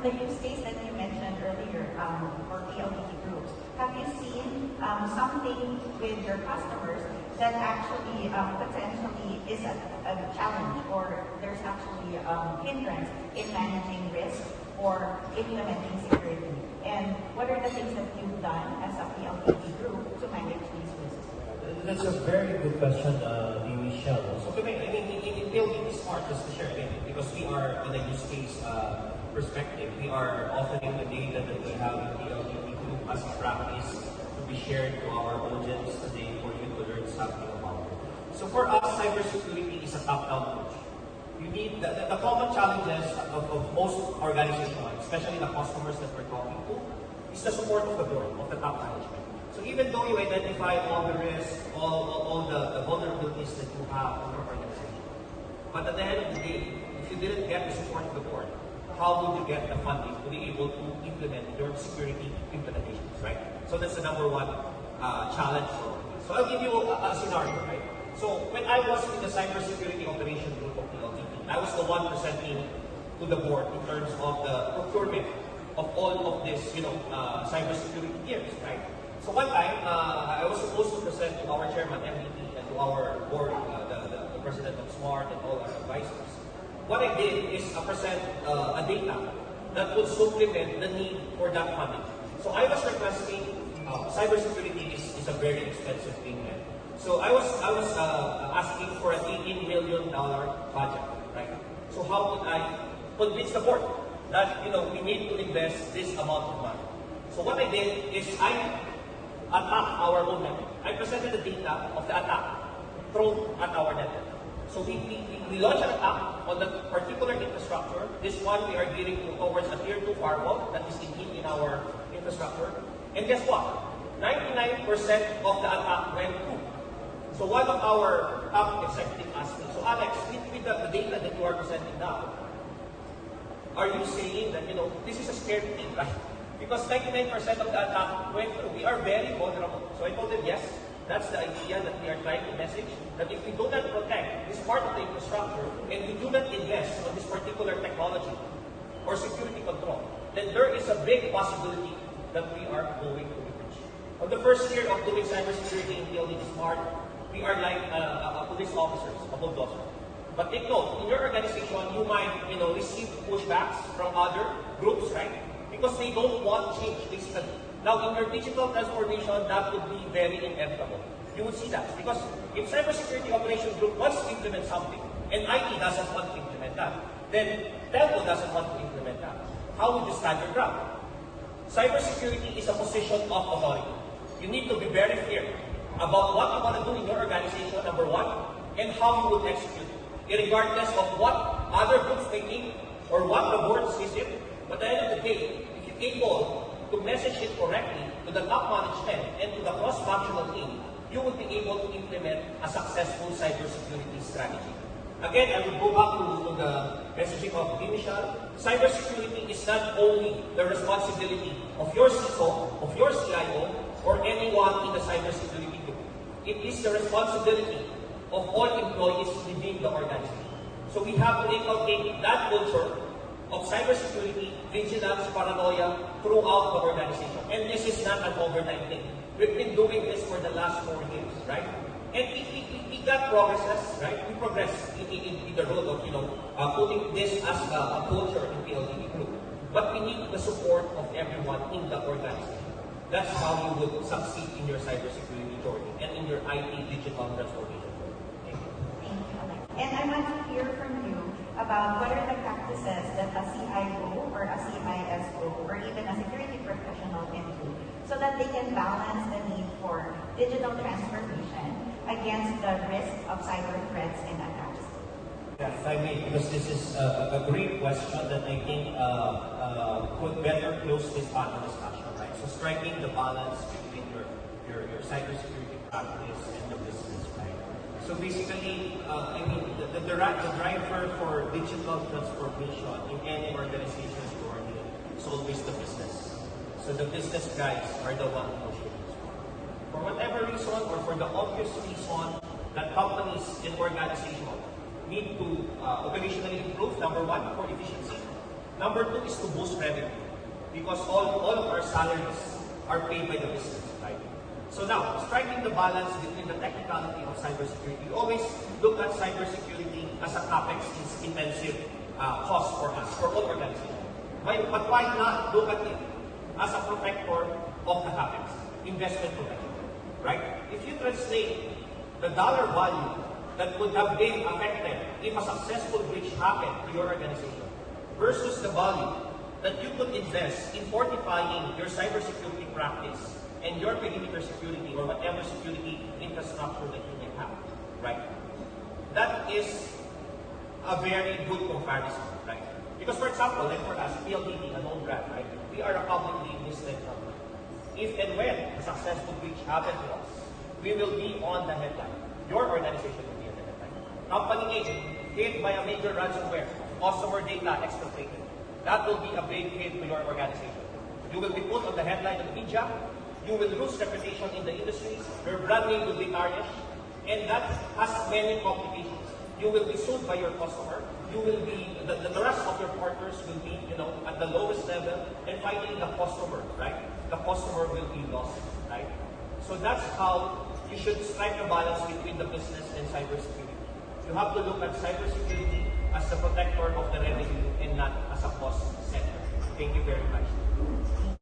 the use case that you mentioned earlier for PLDT groups, have you seen something with your customers that actually potentially is a challenge, or there's actually hindrance in managing risk or implementing security? And what are the things that you've done as a PLDT group to manage these risks? That's a very good question, Michelle. So to me, I mean, in PLDT Smart, just to share again, because we are on a use case perspective, we are offering the data that we have in PLDT group as a practice to be shared to our audience today for you to learn something about it. So for us, cybersecurity is a top-down approach. You need the common challenges of most organizations, especially the customers that we're talking to, is the support of the board, of the top management. So even though you identify all the risks, all the vulnerabilities that you have in your organization, but at the end of the day, if you didn't get the support of the board, how would you get the funding to be able to implement your security implementations, right? So that's the number one challenge for me. So I'll give you a scenario, right? So when I was in the cybersecurity operation group of PLDT, I was the one presenting to the board in terms of the procurement of all of this, cybersecurity gears, right? So one time, I was supposed to present to our chairman, MVP, and to our board, the president of SMART and all our advisors. What I did is present a data that would supplement the need for that funding. So I was requesting, cybersecurity is a very expensive thing. So I was asking for an $18 million budget, right? So how could I convince the board that we need to invest this amount of money? So what I did is I attacked our own network. I presented the data of the attack thrown at our network. So we launched an attack on the particular infrastructure. This one we are gearing towards a tier 2 firewall that is indeed in our infrastructure. And guess what? 99% of the attack went through. So one of our top executives asked me, so Alex, with the data that you are presenting now, are you saying that this is a scary thing, right? Because 99% of the attack went through. We are very vulnerable. So I told them, yes, that's the idea that we are trying to message, that if we do not protect this part of the infrastructure and we do not invest on this particular technology or security control, then there is a big possibility that we are going to be breached. On the first year of doing cybersecurity in PLDT Smart, we are like police officers, a bulldozer. But take note, in your organization, you might receive pushbacks from other groups, right? Because they don't want change, basically. Now, in your digital transformation, that would be very inevitable. You would see that. Because if cybersecurity operation group wants to implement something, and IT doesn't want to implement that, then telco doesn't want to implement that. How would you stand your ground? Cybersecurity is a position of authority. You need to be very clear about what you want to do in your organization, number one, and how you would execute it, regardless of what other groups may think or what the board sees it. But at the end of the day, if you're able to message it correctly to the top management and to the cross-functional team, you will be able to implement a successful cybersecurity strategy. Again, I will go back to the messaging of Michelle. Cybersecurity is not only the responsibility of your CISO, of your CIO, or anyone in the cybersecurity group. It is the responsibility of all employees within the organization. So we have to inculcate that culture of cybersecurity, vigilance, paranoia throughout the organization. And this is not an overnight thing. We've been doing this for the last 4 years, right? And we got progresses, right? We progressed in the road of, putting this as a culture in PLDT group. But we need the support of everyone in the organization. That's how you would succeed in your cybersecurity journey and in your IT digital transformation journey. Thank you. Thank you, Alex. And I want to hear from you about what are the practices that a CIO or a CISO or even a security professional can do so that they can balance the need for digital transformation against the risk of cyber threats and attacks. Yeah, if I may, because this is a great question that I think could better close this panel discussion, right? So striking the balance between your cybersecurity practice and the business, right? So basically, the driver for digital transformation in any organization's journey is always the business. So the business guys are the ones pushing this one. For whatever reason, or for the obvious reason that companies and organizations need to operationally improve, number one, for efficiency. Number two is to boost revenue, because all of our salaries are paid by the business, right? So now, striking the balance between the technicality of cybersecurity, we always look at cybersecurity as a capex intensive cost for us, for all organizations. But why not look at it as a protector of the capex, investment protection, right? If you translate the dollar value that would have been affected if a successful breach happened to your organization versus the value that you could invest in fortifying your cybersecurity practice and your perimeter security or whatever security infrastructure that you may have, right? That is a very good comparison, right? Because for example, like for us, PLDT, a known brand, right? We are a publicly listed company. If and when a successful breach happened to us, we will be on the headline. Your organization will be on the headline. Company A, hit by a major ransomware, customer data exploited. That will be a big hit to your organization. You will be put on the headline of the media. You will lose reputation in the industries. Your brand name will be tarnished. And that has many complications. You will be sued by your customer. You will be, the rest of your partners will be, at the lowest level. And finally, the customer, right? The customer will be lost, right? So that's how you should strike a balance between the business and cybersecurity. You have to look at cybersecurity as the protector of the revenue and not as a cost center. Thank you very much.